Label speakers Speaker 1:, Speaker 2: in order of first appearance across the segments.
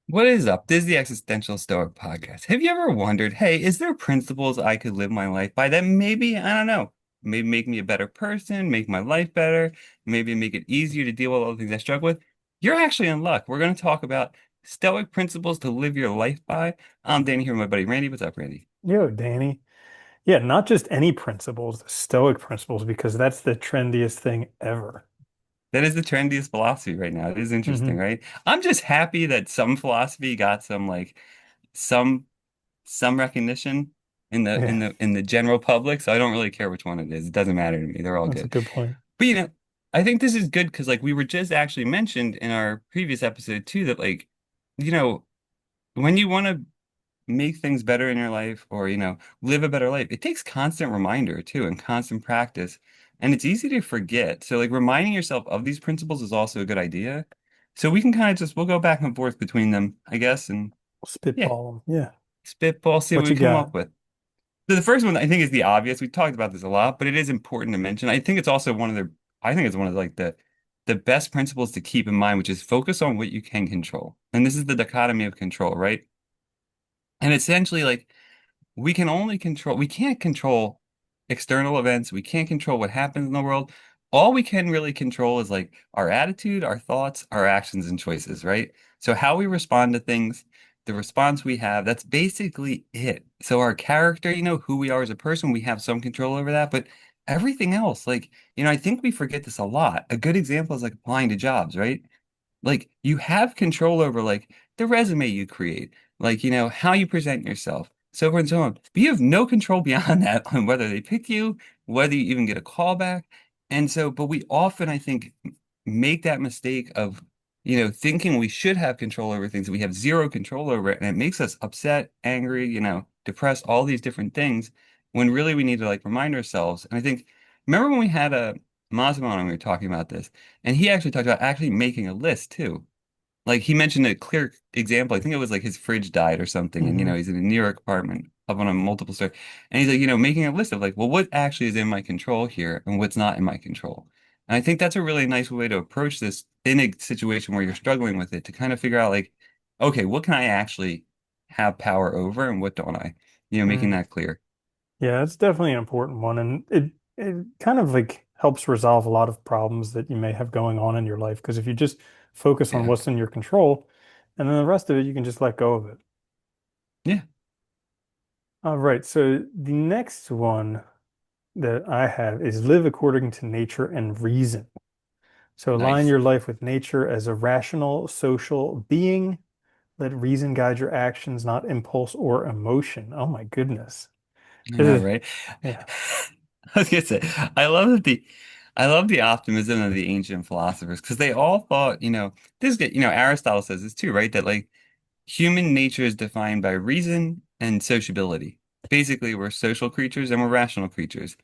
Speaker 1: What is up? This is the Existential Stoic Podcast. Have you ever wondered, hey, is there principles I could live my life by that maybe, I don't know, maybe make me a better person, make my life better, maybe make it easier to deal with all the things I struggle with? You're actually in luck. We're going to talk about Stoic principles to live your life by. I'm Danny here with my buddy Randy. What's up, Randy?
Speaker 2: Yo, Danny. Yeah, not just any principles, the Stoic principles, because that's the trendiest thing ever.
Speaker 1: That is the trendiest philosophy right now. It is interesting,
Speaker 2: Hmm.
Speaker 1: right? I'm just happy that some philosophy got some some recognition
Speaker 2: Yeah,
Speaker 1: in the general public, so I don't really care which one it is. It doesn't matter to me. They're all
Speaker 2: that's a
Speaker 1: good.
Speaker 2: good point.
Speaker 1: But I think this is good because like we were just actually mentioned in our previous episode too that like, you know, when you want to make things better in your life or, live a better life, it takes constant reminder too and constant practice. And it's easy to forget. So like reminding yourself of these principles is also a good idea. So we can kind of just we'll go back and forth between them, I guess, and yeah,
Speaker 2: Spitball 'em. Yeah.
Speaker 1: spitball, see what
Speaker 2: What
Speaker 1: we
Speaker 2: you
Speaker 1: come
Speaker 2: got?
Speaker 1: up with. So the first one I think is the obvious. We talked about this a lot, but it is important to mention. I think it's one of like the best principles to keep in mind, which is focus on what you can control. And this is the dichotomy of control, right? And essentially like we can't control external events. We can't control what happens in the world. All we can really control is like our attitude, our thoughts, our actions and choices, right? So how we respond to things, the response we have, that's basically it. So our character, who we are as a person, we have some control over that, but everything else, like, I think we forget this a lot. A good example is like applying to jobs, right? Like you have control over like the resume you create, like, how you present yourself, so forth and so on. But you have no control beyond that on whether they pick you, whether you even get a call back. And so, but we often, I think, make that mistake of, thinking we should have control over things that we have zero control over it. And it makes us upset, angry, depressed, all these different things when really we need to like remind ourselves. And I think, remember when we had a Masamon and we were talking about this? And he actually talked about actually making a list too. Like he mentioned a clear example. I think it was like his fridge died or something, and
Speaker 2: Hmm.
Speaker 1: he's in a New York apartment up on a multiple story, and he's like, making a list of like, well, what actually is in my control here, and what's not in my control. And I think that's a really nice way to approach this in a situation where you're struggling with it, to kind of figure out like, okay, what can I actually have power over, and what don't I? Making
Speaker 2: Mm.
Speaker 1: that clear.
Speaker 2: Yeah, it's definitely an important one, and it kind of like helps resolve a lot of problems that you may have going on in your life. Because if you just focus on
Speaker 1: Yeah,
Speaker 2: what's in your control, and then the rest of it, you can just let go of it.
Speaker 1: yeah,
Speaker 2: All right, so the next one that I have is live according to nature and reason. So align
Speaker 1: nice.
Speaker 2: your life with nature as a rational, social being. Let reason guide your actions, not impulse or emotion. Oh my goodness.
Speaker 1: I know,
Speaker 2: This is,
Speaker 1: right?
Speaker 2: yeah.
Speaker 1: I was gonna say, I love that I love the optimism of the ancient philosophers because they all thought, this is, Aristotle says this too, right? That like human nature is defined by reason and sociability. Basically, we're social creatures and we're rational creatures.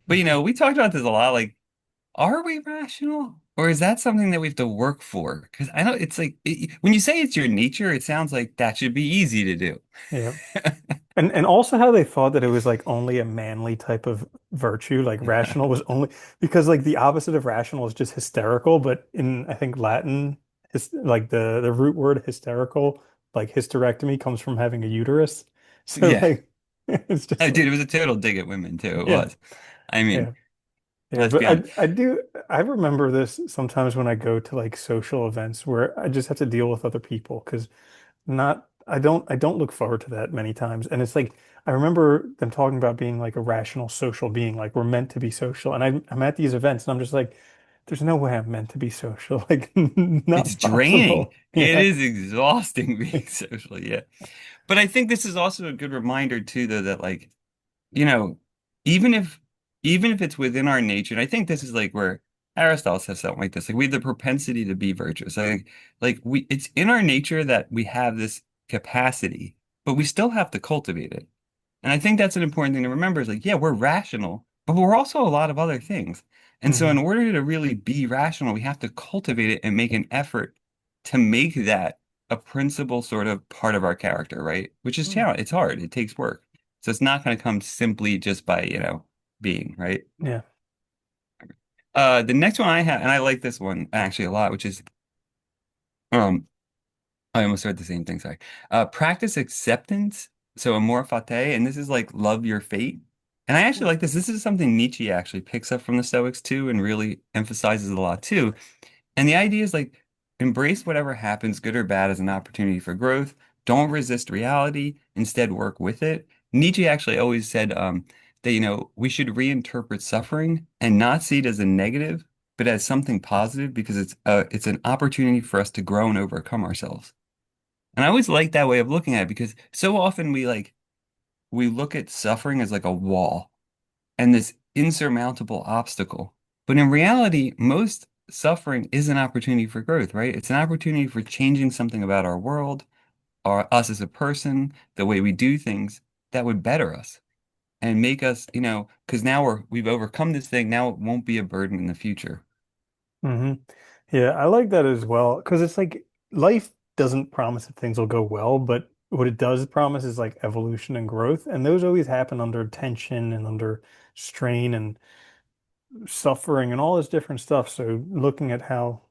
Speaker 1: But
Speaker 2: Mhm.
Speaker 1: we talked about this a lot. Like, are we rational? Or is that something that we have to work for? Because I know it's like when you say it's your nature, it sounds like that should be easy to do.
Speaker 2: Yeah. And also how they thought that it was like only a manly type of virtue, like rational was only because like the opposite of rational is just hysterical, but in I think Latin, his, like the root word hysterical, like hysterectomy comes from having a uterus. So
Speaker 1: Yeah.
Speaker 2: like it's just
Speaker 1: Oh, dude,
Speaker 2: like
Speaker 1: it was a total dig at women too. It
Speaker 2: yeah.
Speaker 1: was. I mean,
Speaker 2: Yeah. Yeah,
Speaker 1: let's
Speaker 2: but
Speaker 1: be honest.
Speaker 2: I remember this sometimes when I go to like social events where I just have to deal with other people because not I don't look forward to that many times. And it's like I remember them talking about being like a rational social being, like we're meant to be social. And I'm at these events and I'm just like, there's no way I'm meant to be social. Like
Speaker 1: It's
Speaker 2: not
Speaker 1: draining.
Speaker 2: possible.
Speaker 1: It
Speaker 2: Yeah.
Speaker 1: is exhausting being social, yeah. But I think this is also a good reminder too, though, that like, you know, even if even if it's within our nature, and I think this is like where Aristotle says something like this, like we have the propensity to be virtuous. I think like we it's in our nature that we have this capacity, but we still have to cultivate it. And I think that's an important thing to remember is like, yeah, we're rational, but we're also a lot of other things. And so in
Speaker 2: Hmm.
Speaker 1: order to really be rational, we have to cultivate it and make an effort to make that a principal sort of part of our character, right? Which is challenge. It's hard. It takes work. So it's not going to come simply just by, being, right?
Speaker 2: Yeah.
Speaker 1: The next one I have, and I like this one actually a lot, which is um I almost said the same thing, sorry. Practice acceptance, so amor fati, and this is like love your fate. And I actually like this. This is something Nietzsche actually picks up from the Stoics too, and really emphasizes a lot too. And the idea is like embrace whatever happens, good or bad, as an opportunity for growth. Don't resist reality. Instead, work with it. Nietzsche actually always said that, we should reinterpret suffering and not see it as a negative, but as something positive because it's an opportunity for us to grow and overcome ourselves. And I always like that way of looking at it because so often we look at suffering as like a wall and this insurmountable obstacle. But in reality, most suffering is an opportunity for growth, right? It's an opportunity for changing something about our world, us as a person, the way we do things that would better us and make us, because now we've overcome this thing. Now it won't be a burden in the future.
Speaker 2: Hmm. Yeah, I like that as well because it's like life doesn't promise that things will go well, but what it does promise is like evolution and growth, and those always happen under tension and under strain and suffering and all this different stuff. So looking at how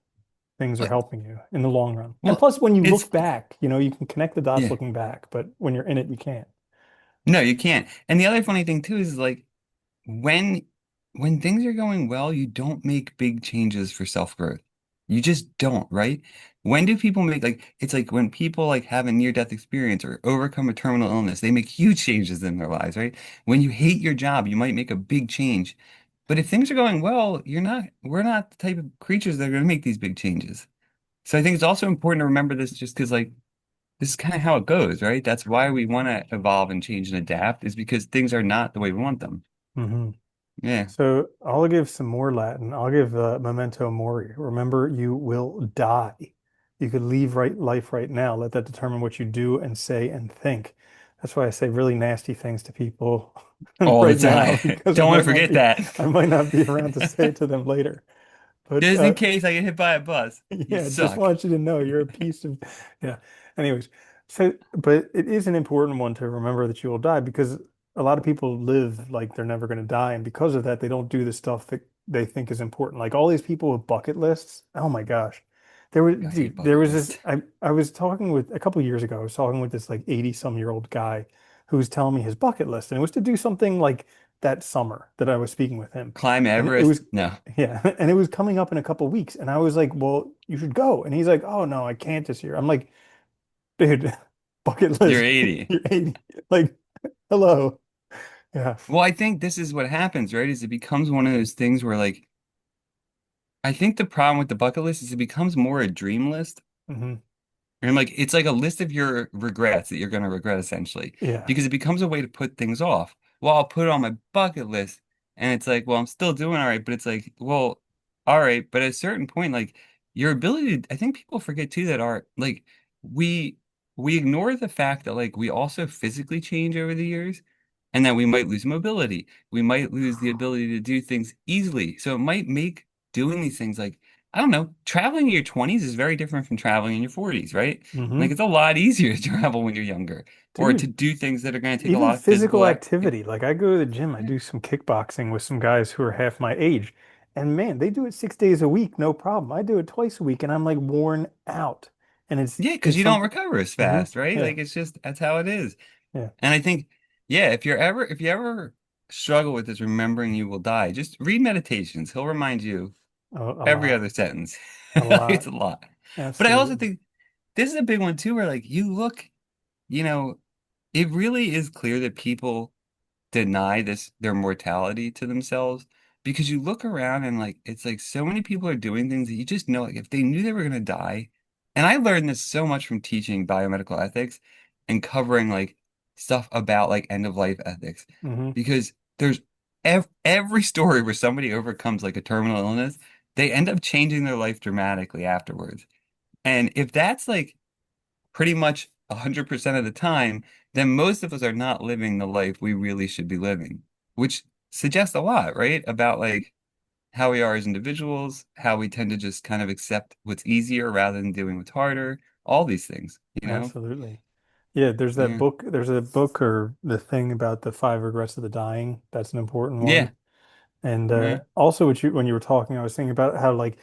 Speaker 2: things are
Speaker 1: But,
Speaker 2: helping you in the long run. And
Speaker 1: well,
Speaker 2: plus, when you
Speaker 1: it's
Speaker 2: look back, you can connect the dots
Speaker 1: yeah.
Speaker 2: looking back, but when you're in it, you can't.
Speaker 1: No, you can't. And the other funny thing too is like when when things are going well, you don't make big changes for self-growth. You just don't, right? When do people make like it's like when people like have a near-death experience or overcome a terminal illness, they make huge changes in their lives, right? When you hate your job, you might make a big change. But if things are going well, we're not the type of creatures that are going to make these big changes. So I think it's also important to remember this just because like this is kind of how it goes, right? That's why we want to evolve and change and adapt is because things are not the way we want them.
Speaker 2: Hmm.
Speaker 1: Yeah.
Speaker 2: So I'll give some more Latin. I'll give memento mori. Remember, you will die. You could leave life right now. Let that determine what you do and say and think. That's why I say really nasty things to people
Speaker 1: All the
Speaker 2: right now
Speaker 1: time.
Speaker 2: because
Speaker 1: Don't want to forget that.
Speaker 2: I might not be around to say it to them later. But
Speaker 1: Just in case I get hit by a bus. You
Speaker 2: yeah, just
Speaker 1: suck.
Speaker 2: want you to know you're a piece of, yeah. Anyways, so, but it is an important one to remember that you will die because a lot of people live like they're never going to die. And because of that, they don't do the stuff that they think is important. Like all these people with bucket lists. Oh my gosh.
Speaker 1: I hate
Speaker 2: There
Speaker 1: bucket
Speaker 2: was this,
Speaker 1: list.
Speaker 2: I was talking with a couple years ago, I was talking with this like 80 some year old guy who was telling me his bucket list. And it was to do something like that summer that I was speaking with him.
Speaker 1: Climb
Speaker 2: And it was
Speaker 1: Everest? No.
Speaker 2: yeah, and it was coming up in a couple weeks, and I was like, "Well, you should go." And he's like, "Oh no, I can't this year." I'm like, "Dude, bucket
Speaker 1: You're
Speaker 2: list,
Speaker 1: 80.
Speaker 2: you're 80." Like, hello. Yeah.
Speaker 1: Well, I think this is what happens, right? Is it becomes one of those things where like I think the problem with the bucket list is it becomes more a dream list.
Speaker 2: Hmm.
Speaker 1: And like it's like a list of your regrets that you're going to regret essentially,
Speaker 2: Yeah.
Speaker 1: because it becomes a way to put things off. Well, I'll put it on my bucket list, and it's like, well, I'm still doing all right, but it's like, well, all right, but at a certain point, like your ability to, I think people forget too that our like we we ignore the fact that like we also physically change over the years, and that we might lose mobility, we might lose the ability to do things easily. So it might make doing these things like I don't know, traveling in your 20s is very different from traveling in your 40s, right? Like
Speaker 2: Hmm.
Speaker 1: it's a lot easier to travel when you're younger or to
Speaker 2: Dude,
Speaker 1: do things that are going to take a
Speaker 2: even
Speaker 1: lot of physical
Speaker 2: physical
Speaker 1: act.
Speaker 2: activity. Like I go to the gym, I do some kickboxing with some guys who are half my age. And man, they do it 6 days a week, no problem. I do it twice a week and I'm like worn out. And
Speaker 1: Yeah, because
Speaker 2: it's
Speaker 1: you don't
Speaker 2: something.
Speaker 1: recover as
Speaker 2: Hmm.
Speaker 1: fast, right?
Speaker 2: Yeah.
Speaker 1: Like it's just that's how it is.
Speaker 2: Yeah.
Speaker 1: And I think, yeah, if you ever struggle with this, remembering you will die, just read Meditations. He'll remind you
Speaker 2: A
Speaker 1: every
Speaker 2: lot.
Speaker 1: other sentence.
Speaker 2: A lot.
Speaker 1: It's a lot. But I also
Speaker 2: Absolutely.
Speaker 1: think this is a big one too, where like you look, you know, it really is clear that people deny their mortality to themselves because you look around and like it's like so many people are doing things that you just know like if they knew they were going to die. And I learned this so much from teaching biomedical ethics and covering like stuff about like end of life ethics
Speaker 2: Hmm.
Speaker 1: because there's every story where somebody overcomes like a terminal illness, they end up changing their life dramatically afterwards. And if that's like pretty much 100% of the time, then most of us are not living the life we really should be living, which suggests a lot, right? About like how we are as individuals, how we tend to just kind of accept what's easier rather than doing what's harder, all these things, you know?
Speaker 2: Absolutely. Yeah, there's that
Speaker 1: Yeah.
Speaker 2: book. There's a book or the thing about the five regrets of the dying. That's an important
Speaker 1: Yeah.
Speaker 2: one. And
Speaker 1: Yeah.
Speaker 2: also, when you were talking, I was thinking about how like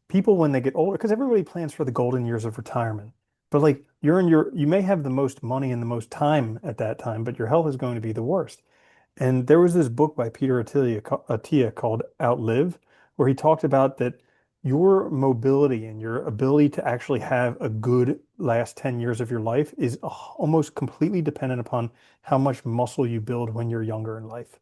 Speaker 2: people when they get older, because everybody plans for the golden years of retirement. But like you may have the most money and the most time at that time, but your health is going to be the worst. And there was this book by Peter Attia called Outlive, where he talked about that your mobility and your ability to actually have a good last 10 years of your life is almost completely dependent upon how much muscle you build when you're younger in life.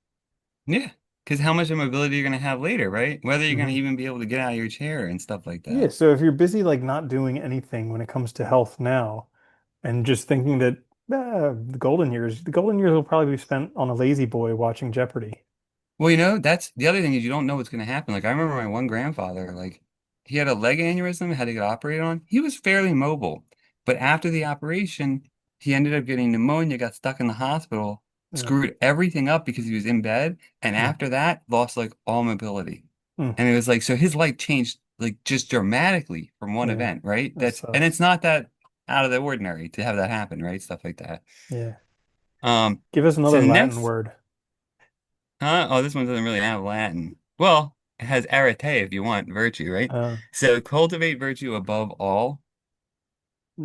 Speaker 1: Yeah. Because how much mobility you're going to have later, right? Whether you're going to
Speaker 2: Hmm.
Speaker 1: even be able to get out of your chair and stuff like
Speaker 2: Yeah,
Speaker 1: that.
Speaker 2: so if you're busy like not doing anything when it comes to health now and just thinking that the golden years will probably be spent on a lazy boy watching Jeopardy.
Speaker 1: Well, that's the other thing is you don't know what's going to happen. Like I remember my one grandfather, like he had a leg aneurysm, had to get operated on. He was fairly mobile, but after the operation, he ended up getting pneumonia, got stuck in the hospital,
Speaker 2: Yeah.
Speaker 1: screwed everything up because he was in bed, and
Speaker 2: Mm,
Speaker 1: after that, lost like all mobility.
Speaker 2: mm.
Speaker 1: And it was like so his life changed like just dramatically from one
Speaker 2: Yeah,
Speaker 1: event, right?
Speaker 2: that
Speaker 1: And
Speaker 2: sucks.
Speaker 1: it's not that out of the ordinary to have that happen, right? Stuff like that.
Speaker 2: Yeah.
Speaker 1: Um,
Speaker 2: Give us
Speaker 1: so
Speaker 2: another Latin
Speaker 1: next.
Speaker 2: word.
Speaker 1: Oh, this one doesn't really have Latin. Well, it has arete if you want virtue, right?
Speaker 2: Uh,
Speaker 1: So cultivate virtue above all.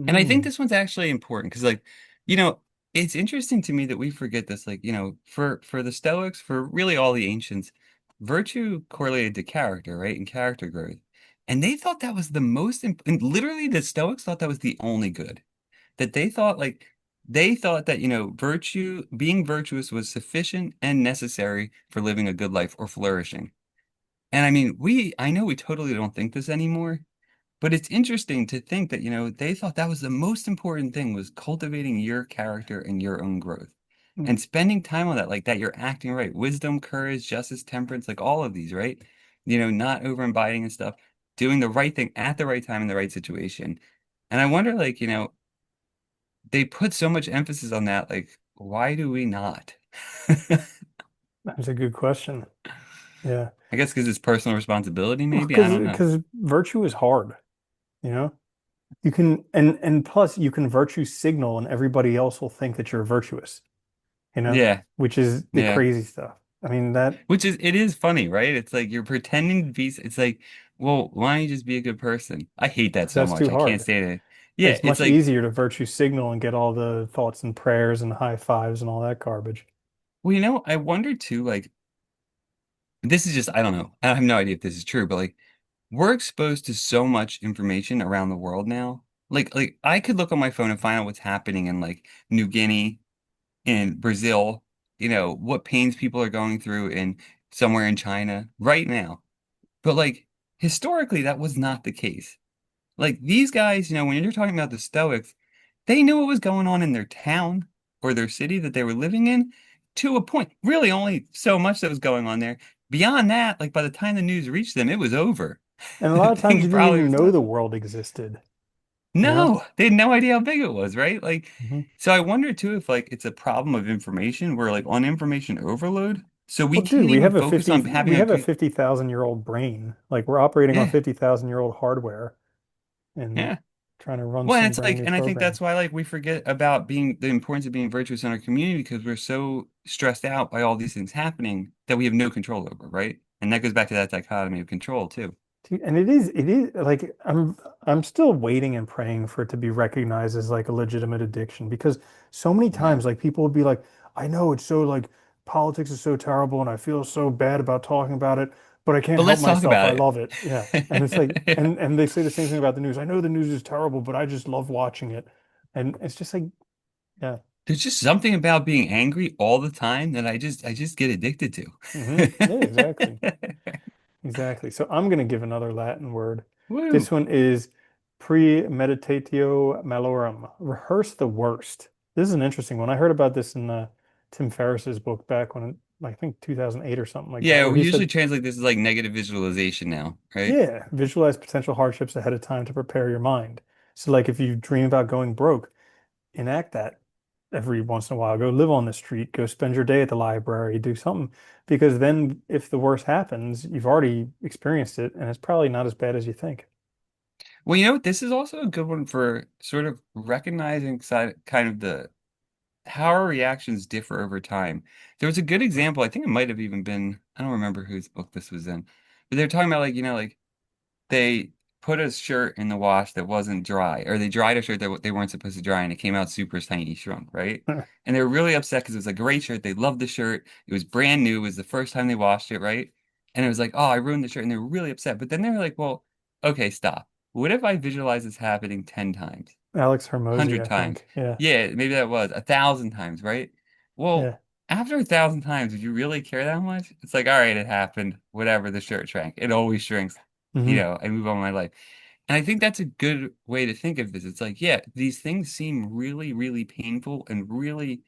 Speaker 1: And I think
Speaker 2: mm,
Speaker 1: this one's actually important because, like, you know, it's interesting to me that we forget this. Like, for the Stoics, for really all the ancients, virtue correlated to character, right? And character growth. And they thought that was the most, and literally the Stoics thought that was the only good. That they thought that, being virtuous was sufficient and necessary for living a good life or flourishing. And I mean, I know we totally don't think this anymore, but it's interesting to think that, they thought that was the most important thing was cultivating your character and your own growth
Speaker 2: mm.
Speaker 1: and spending time on that, like that you're acting right. Wisdom, courage, justice, temperance, like all of these, right? Not over imbibing and stuff, doing the right thing at the right time in the right situation. And I wonder, like, they put so much emphasis on that. Like, why do we not?
Speaker 2: That's a good question. Yeah.
Speaker 1: I guess because it's personal responsibility,
Speaker 2: Well,
Speaker 1: maybe. I
Speaker 2: because
Speaker 1: don't know.
Speaker 2: because virtue is hard, you know? You can and plus you can virtue signal and everybody else will think that you're virtuous, you know?
Speaker 1: Yeah,
Speaker 2: Which is the
Speaker 1: yeah.
Speaker 2: crazy stuff. I mean that
Speaker 1: It is funny, right? It's like you're pretending to be, it's like, well, why don't you just be a good person? I hate that so
Speaker 2: that's
Speaker 1: much.
Speaker 2: too
Speaker 1: I can't
Speaker 2: hard.
Speaker 1: stand it. Yeah,
Speaker 2: It's
Speaker 1: it's
Speaker 2: much
Speaker 1: like,
Speaker 2: easier to virtue signal and get all the thoughts and prayers and high fives and all that garbage.
Speaker 1: well, I wonder too, like, this is just, I don't know. I have no idea if this is true, but like, we're exposed to so much information around the world now. Like I could look on my phone and find out what's happening in like New Guinea, in Brazil, what pains people are going through in somewhere in China right now. But like historically, that was not the case. Like these guys, when you're talking about the Stoics, they knew what was going on in their town or their city that they were living in to a point. Really, only so much that was going on there. Beyond that, like by the time the news reached them, it was over.
Speaker 2: And a lot of times
Speaker 1: Things
Speaker 2: you didn't
Speaker 1: probably
Speaker 2: even
Speaker 1: were
Speaker 2: know the
Speaker 1: still.
Speaker 2: world existed, you know?
Speaker 1: No, they had no idea how big it was, right? Like,
Speaker 2: Hmm.
Speaker 1: so I wonder too if like it's a problem of information. We're like on information overload, so we
Speaker 2: Well, dude,
Speaker 1: can't even focus on having
Speaker 2: we
Speaker 1: a
Speaker 2: have a
Speaker 1: good.
Speaker 2: 50,000-year-old brain. Like we're operating on
Speaker 1: Yeah,
Speaker 2: 50,000-year-old hardware and
Speaker 1: yeah.
Speaker 2: trying to run
Speaker 1: Well, and
Speaker 2: some
Speaker 1: it's
Speaker 2: brand
Speaker 1: like,
Speaker 2: new
Speaker 1: and I think
Speaker 2: program.
Speaker 1: that's why like we forget about being the importance of being virtuous in our community because we're so stressed out by all these things happening that we have no control over, right? And that goes back to that dichotomy of control too.
Speaker 2: Dude, and it is like I'm still waiting and praying for it to be recognized as like a legitimate addiction because so many
Speaker 1: Yeah.
Speaker 2: times like people would be like, I know it's so like politics is so terrible and I feel so bad about talking about it, but I can't
Speaker 1: But
Speaker 2: help
Speaker 1: let's talk
Speaker 2: myself. I
Speaker 1: about
Speaker 2: love it. Yeah. And it's like
Speaker 1: it.
Speaker 2: and they say the same thing about the news. I know the news is terrible, but I just love watching it. And it's just like, yeah.
Speaker 1: There's just something about being angry all the time that I just get addicted
Speaker 2: Yeah, exactly.
Speaker 1: to.
Speaker 2: Exactly. So I'm going to give another Latin word. This
Speaker 1: Woo.
Speaker 2: one is premeditatio malorum. Rehearse the worst. This is an interesting one. I heard about this in Tim Ferriss's book back when, I think 2008 or something like that,
Speaker 1: Yeah,
Speaker 2: where
Speaker 1: we
Speaker 2: he
Speaker 1: usually
Speaker 2: said,
Speaker 1: translate this as like negative visualization now, right?
Speaker 2: yeah, visualize potential hardships ahead of time to prepare your mind. So like if you dream about going broke, enact that every once in a while. Go live on the street, go spend your day at the library, do something. Because then if the worst happens, you've already experienced it and it's probably not as bad as you think.
Speaker 1: Well, this is also a good one for sort of recognizing kind of the how our reactions differ over time. There was a good example, I think it might have even been, I don't remember whose book this was in, but they're talking about like, like they put a shirt in the wash that wasn't dry, or they dried a shirt that they weren't supposed to dry, and it came out super tiny shrunk, right? And they were really upset because it was a great shirt. They loved the shirt. It was brand new. It was the first time they washed it, right? And it was like, oh, I ruined the shirt, and they were really upset. But then they were like, well, okay, stop. What if I visualize this happening 10 times,
Speaker 2: Alex Hermosi,
Speaker 1: 100
Speaker 2: I
Speaker 1: times?
Speaker 2: think. Yeah.
Speaker 1: Yeah, maybe that was 1,000 times, right? Well,
Speaker 2: Yeah.
Speaker 1: after 1,000 times, would you really care that much? It's like, all right, it happened. Whatever, the shirt shrank. It always shrinks.
Speaker 2: Hmm.
Speaker 1: I move on with my life. And I think that's a good way to think of this. It's like, yeah, these things seem really, really painful and really,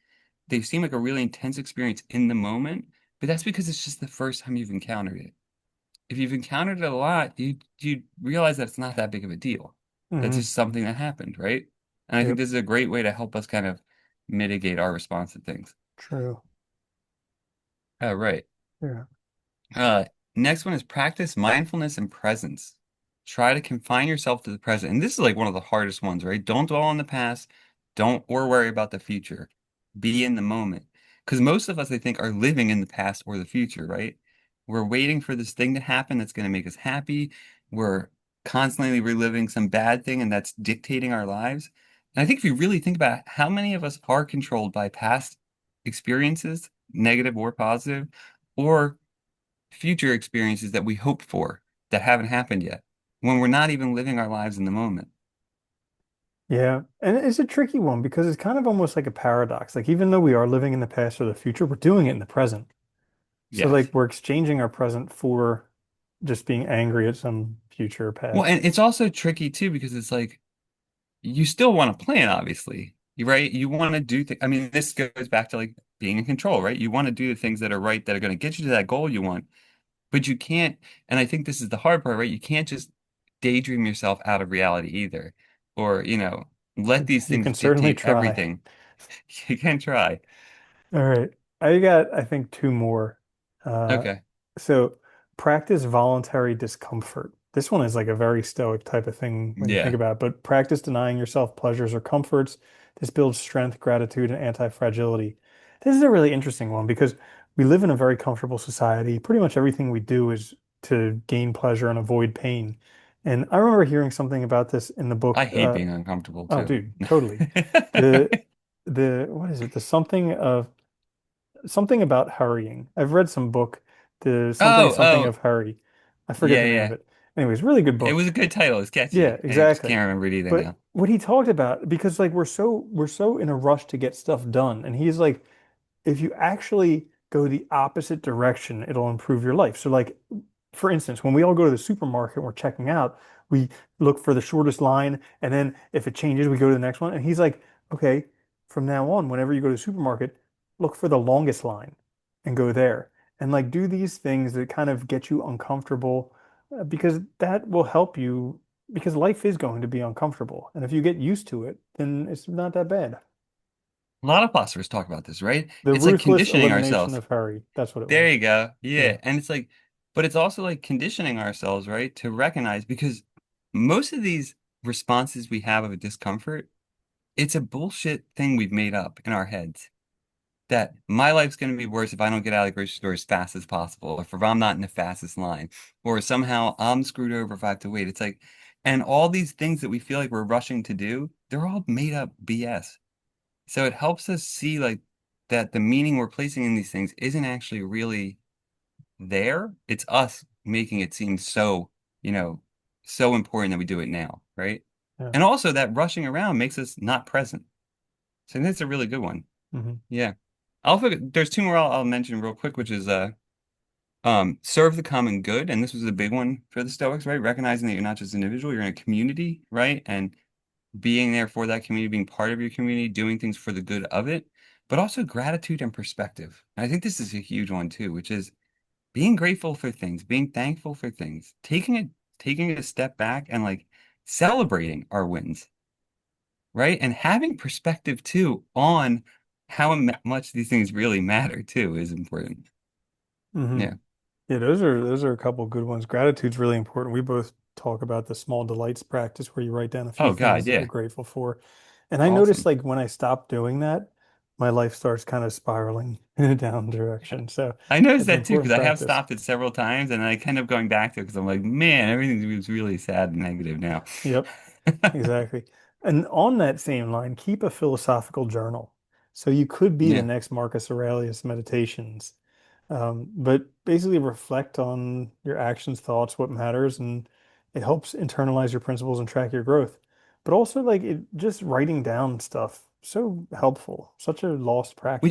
Speaker 1: they seem like a really intense experience in the moment, but that's because it's just the first time you've encountered it. If you've encountered it a lot, you realize that it's not that big of a deal. That's
Speaker 2: Hmm.
Speaker 1: just something that happened, right? And I think
Speaker 2: Yep.
Speaker 1: this is a great way to help us kind of mitigate our response to things.
Speaker 2: True.
Speaker 1: Oh, right.
Speaker 2: Yeah.
Speaker 1: Uh, Next one is practice mindfulness and presence. Try to confine yourself to the present. And this is like one of the hardest ones, right? Don't dwell on the past. Don't or worry about the future. Be in the moment. Because most of us, I think, are living in the past or the future, right? We're waiting for this thing to happen that's going to make us happy. We're constantly reliving some bad thing, and that's dictating our lives. And I think if you really think about it, how many of us are controlled by past experiences, negative or positive, or future experiences that we hope for that haven't happened yet when we're not even living our lives in the moment.
Speaker 2: Yeah. And it's a tricky one because it's kind of almost like a paradox. Like even though we are living in the past or the future, we're doing it in the present. So
Speaker 1: Yes.
Speaker 2: like we're exchanging our present for just being angry at some future
Speaker 1: Well,
Speaker 2: past.
Speaker 1: and it's also tricky too because it's like you still want to plan, obviously, right? You want to do things. I mean, this goes back to like being in control, right? You want to do the things that are right that are going to get you to that goal you want, but you can't. And I think this is the hard part, right? You can't just daydream yourself out of reality either, or, let these
Speaker 2: You
Speaker 1: things
Speaker 2: can certainly
Speaker 1: dictate
Speaker 2: try.
Speaker 1: everything. You can try.
Speaker 2: All right. I got, I think, two more. Uh,
Speaker 1: Okay.
Speaker 2: so practice voluntary discomfort. This one is like a very stoic type of thing when you think
Speaker 1: Yeah.
Speaker 2: about it, but practice denying yourself pleasures or comforts. This builds strength, gratitude, and anti-fragility. This is a really interesting one because we live in a very comfortable society. Pretty much everything we do is to gain pleasure and avoid pain. And I remember hearing something about this in the
Speaker 1: I
Speaker 2: book.
Speaker 1: hate being uncomfortable
Speaker 2: Oh,
Speaker 1: too.
Speaker 2: dude, totally. The what is it? The something about hurrying. I've read some book, the
Speaker 1: Oh,
Speaker 2: something
Speaker 1: oh,
Speaker 2: of hurry. I forget
Speaker 1: yeah,
Speaker 2: the name of
Speaker 1: yeah.
Speaker 2: it. Anyways, really good
Speaker 1: It
Speaker 2: book.
Speaker 1: was a good title. It's
Speaker 2: Yeah,
Speaker 1: catchy. I just
Speaker 2: exactly.
Speaker 1: can't remember it either
Speaker 2: But
Speaker 1: now.
Speaker 2: what he talked about, because like we're so in a rush to get stuff done, and he's like, if you actually go the opposite direction, it'll improve your life. So like, for instance, when we all go to the supermarket and we're checking out, we look for the shortest line, and then if it changes, we go to the next one. And he's like, okay, from now on, whenever you go to the supermarket, look for the longest line and go there. And like do these things that kind of get you uncomfortable, because that will help you because life is going to be uncomfortable. And if you get used to it, then it's not that bad.
Speaker 1: A lot of philosophers talk about this, right?
Speaker 2: The
Speaker 1: It's like
Speaker 2: ruthless
Speaker 1: conditioning
Speaker 2: elimination
Speaker 1: ourselves.
Speaker 2: of hurry. That's what it
Speaker 1: There
Speaker 2: was.
Speaker 1: you go. Yeah.
Speaker 2: Yeah.
Speaker 1: And it's like, but it's also like conditioning ourselves, right? To recognize because most of these responses we have of discomfort, it's a bullshit thing we've made up in our heads. That my life's going to be worse if I don't get out of the grocery store as fast as possible, or if I'm not in the fastest line, or somehow I'm screwed over if I have to wait. It's like, and all these things that we feel like we're rushing to do, they're all made up BS. So it helps us see like that the meaning we're placing in these things isn't actually really there. It's us making it seem so, you know, so important that we do it now, right?
Speaker 2: Yeah.
Speaker 1: And also that rushing around makes us not present. So I think that's a really good one.
Speaker 2: Hmm.
Speaker 1: Yeah. There's two more I'll mention real quick, which is serve the common good. And this was a big one for the Stoics, right? Recognizing that you're not just an individual, you're in a community, right? And being there for that community, being part of your community, doing things for the good of it, but also gratitude and perspective. And I think this is a huge one too, which is being grateful for things, being thankful for things, taking a step back and like celebrating our wins, right? And having perspective too on how much these things really matter too is important.
Speaker 2: Hmm.
Speaker 1: Yeah.
Speaker 2: Yeah, those are a couple good ones. Gratitude's really important. We both talk about the small delights practice where you write down a few
Speaker 1: Oh
Speaker 2: things
Speaker 1: God,
Speaker 2: that you're
Speaker 1: yeah.
Speaker 2: grateful for. And I noticed
Speaker 1: Awesome.
Speaker 2: like when I stopped doing that, my life starts kind of spiraling in a down
Speaker 1: Yeah.
Speaker 2: direction. So
Speaker 1: I noticed
Speaker 2: it's an
Speaker 1: that too because
Speaker 2: important
Speaker 1: I have
Speaker 2: practice.
Speaker 1: stopped it several times and I kind of going back to it because I'm like, man, everything seems really sad and negative now.
Speaker 2: Yep. Exactly. And on that same line, keep a philosophical journal. So you could be the
Speaker 1: Yeah.
Speaker 2: next Marcus Aurelius Meditations, but basically reflect on your actions, thoughts, what matters, and it helps internalize your principles and track your growth. But also, like it, just writing down stuff, so helpful. Such a lost practice.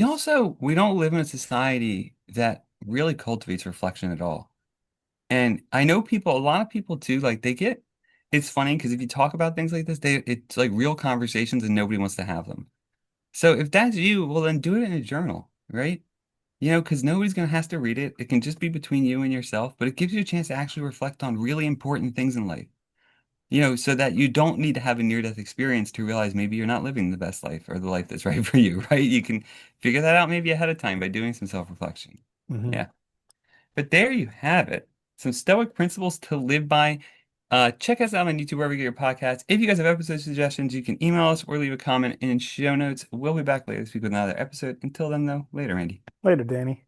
Speaker 1: We don't live in a society that really cultivates reflection at all. And I know people, a lot of people too, like it's funny because if you talk about things like this, it's like real conversations and nobody wants to have them. So if that's you, well, then do it in a journal, right? Because nobody's going to have to read it. It can just be between you and yourself, but it gives you a chance to actually reflect on really important things in life, so that you don't need to have a near-death experience to realize maybe you're not living the best life or the life that's right for you, right? You can figure that out maybe ahead of time by doing some self-reflection.
Speaker 2: Hmm.
Speaker 1: Yeah. But there you have it. Some Stoic principles to live by. Check us out on YouTube wherever you get your podcasts. If you guys have episode suggestions, you can email us or leave a comment in show notes. We'll be back later this week with another episode. Until then, though, later, Andy.
Speaker 2: Later, Danny.